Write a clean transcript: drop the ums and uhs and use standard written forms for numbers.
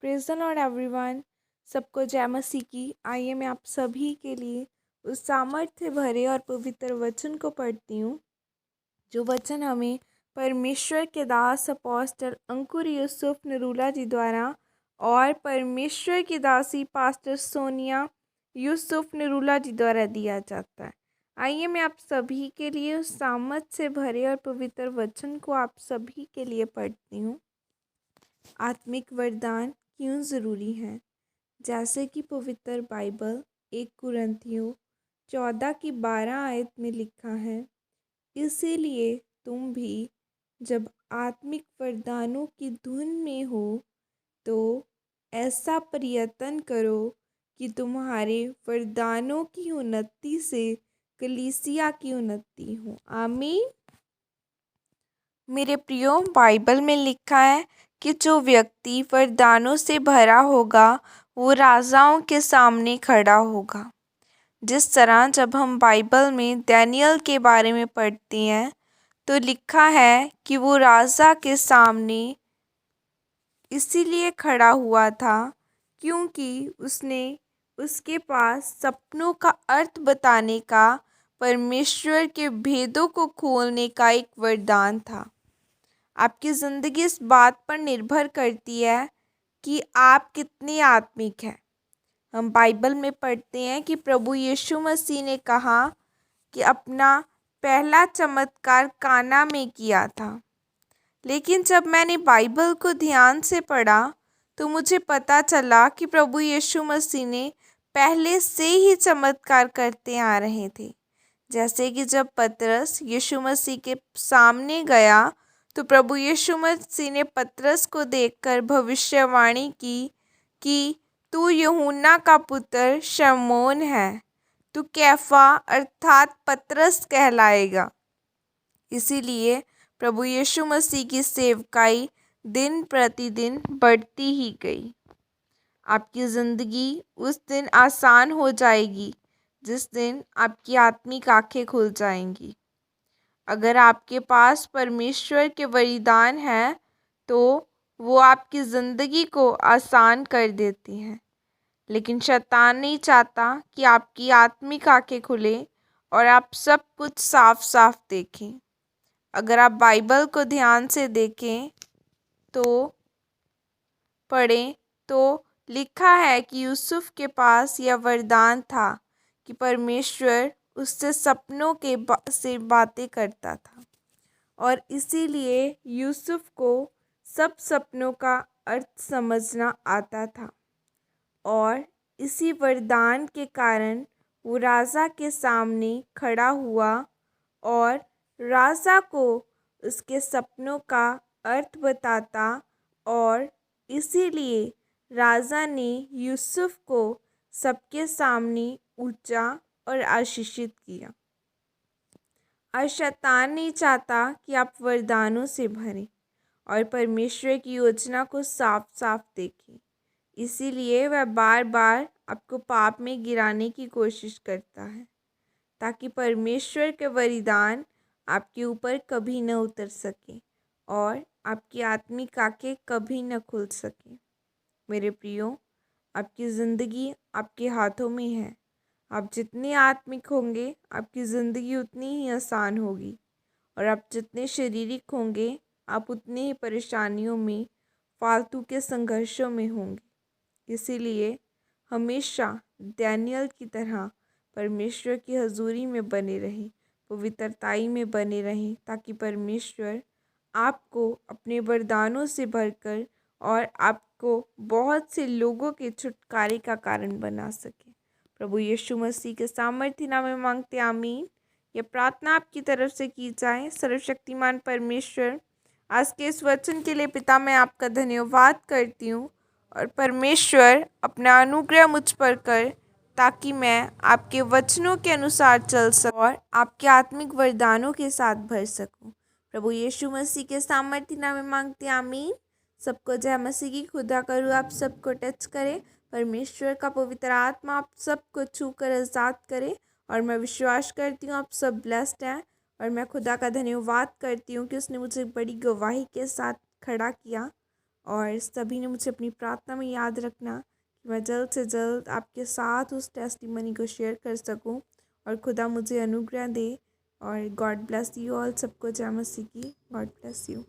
Praise the Lord everyone. सबको जय मसीह की। आइए मैं आप सभी के लिए उस सामर्थ्य भरे और पवित्र वचन को पढ़ती हूँ, जो वचन हमें परमेश्वर के दास अपोस्टल अंकुर यूसुफ नरूला जी द्वारा और परमेश्वर की दासी पास्टर सोनिया यूसुफ नरूला जी द्वारा दिया जाता है। आइए मैं आप सभी के लिए उस सामर्थ से भरे और पवित्र वचन को आप सभी के लिए पढ़ती हूँ। आत्मिक वरदान क्यों ज़रूरी हैं? जैसे कि पवित्र बाइबल 1 कुरिन्थियों 14 की 12 आयत में लिखा है, इसीलिए तुम भी जब आत्मिक वरदानों की धुन में हो तो ऐसा प्रयत्न करो कि तुम्हारे वरदानों की उन्नति से कलीसिया की उन्नति हो। आमीन। मेरे प्रियो, बाइबल में लिखा है कि जो व्यक्ति वरदानों से भरा होगा वो राजाओं के सामने खड़ा होगा। जिस तरह जब हम बाइबल में दानियल के बारे में पढ़ते हैं तो लिखा है कि वो राजा के सामने इसीलिए खड़ा हुआ था क्योंकि उसके पास सपनों का अर्थ बताने का, परमेश्वर के भेदों को खोलने का एक वरदान था। आपकी ज़िंदगी इस बात पर निर्भर करती है कि आप कितने आत्मिक हैं। हम बाइबल में पढ़ते हैं कि प्रभु यीशु मसीह ने कहा कि अपना पहला चमत्कार काना में किया था। लेकिन जब मैंने बाइबल को ध्यान से पढ़ा तो मुझे पता चला कि प्रभु यीशु मसीह ने पहले से ही चमत्कार करते आ रहे थे। जैसे कि जब पतरस यीशु मसीह के सामने गया तो प्रभु यीशु मसीह ने पतरस को देखकर भविष्यवाणी की कि तू यूहन्ना का पुत्र शमौन है, तू कैफा अर्थात पतरस कहलाएगा। इसीलिए प्रभु यीशु मसीह की सेवकाई दिन प्रतिदिन बढ़ती ही गई। आपकी ज़िंदगी उस दिन आसान हो जाएगी जिस दिन आपकी आत्मिक आंखें खुल जाएंगी। अगर आपके पास परमेश्वर के वरदान हैं तो वो आपकी ज़िंदगी को आसान कर देती हैं। लेकिन शैतान नहीं चाहता कि आपकी आत्मिक आंखें खुले और आप सब कुछ साफ साफ देखें। अगर आप बाइबल को ध्यान से देखें तो पढ़ें तो लिखा है कि यूसुफ के पास यह वरदान था कि परमेश्वर उससे सपनों से बातें करता था और इसीलिए यूसुफ को सब सपनों का अर्थ समझना आता था और इसी वरदान के कारण वो राजा के सामने खड़ा हुआ और राजा को उसके सपनों का अर्थ बताता और इसीलिए राजा ने यूसुफ को सबके सामने ऊंचा और आशीषित किया। और शैतान नहीं चाहता कि आप वरदानों से भरें और परमेश्वर की योजना को साफ साफ देखें। इसीलिए वह बार बार आपको पाप में गिराने की कोशिश करता है ताकि परमेश्वर के वरदान आपके ऊपर कभी न उतर सके और आपकी आत्मिक आंखें कभी न खुल सके। मेरे प्रियो, आपकी ज़िंदगी आपके हाथों में है। आप जितने आत्मिक होंगे आपकी ज़िंदगी उतनी ही आसान होगी और आप जितने शारीरिक होंगे आप उतने ही परेशानियों में, फालतू के संघर्षों में होंगे। इसीलिए हमेशा दानियल की तरह परमेश्वर की हजूरी में बने रहें, पवित्रताई में बने रहें ताकि परमेश्वर आपको अपने वरदानों से भरकर और आपको बहुत से लोगों के छुटकारे का कारण बना सके। प्रभु यीशु मसीह के सामर्थ्य नाम में मांगते आमीन। यह प्रार्थना आपकी तरफ से की जाए। सर्वशक्तिमान परमेश्वर, आज के इस वचन के लिए पिता मैं आपका धन्यवाद करती हूँ और परमेश्वर अपना अनुग्रह मुझ पर कर ताकि मैं आपके वचनों के अनुसार चल सकूं और आपके आत्मिक वरदानों के साथ भर सकूं। प्रभु यीशु मसीह के सामर्थ्य नाम में मांगते आमीन। सबको जय मसीह की। खुदा करूँ आप सबको टच करे, परमेश्वर का पवित्र आत्मा आप सबको छू कर आज़ाद करे और मैं विश्वास करती हूँ आप सब ब्लेस्ड हैं और मैं खुदा का धन्यवाद करती हूँ कि उसने मुझे बड़ी गवाही के साथ खड़ा किया और सभी ने मुझे अपनी प्रार्थना में याद रखना कि मैं जल्द से जल्द आपके साथ उस टेस्टिमनी को शेयर कर सकूं और खुदा मुझे अनुग्रह दे। और गॉड ब्लेस यू ऑल। सबको जय मसीह की। God bless you.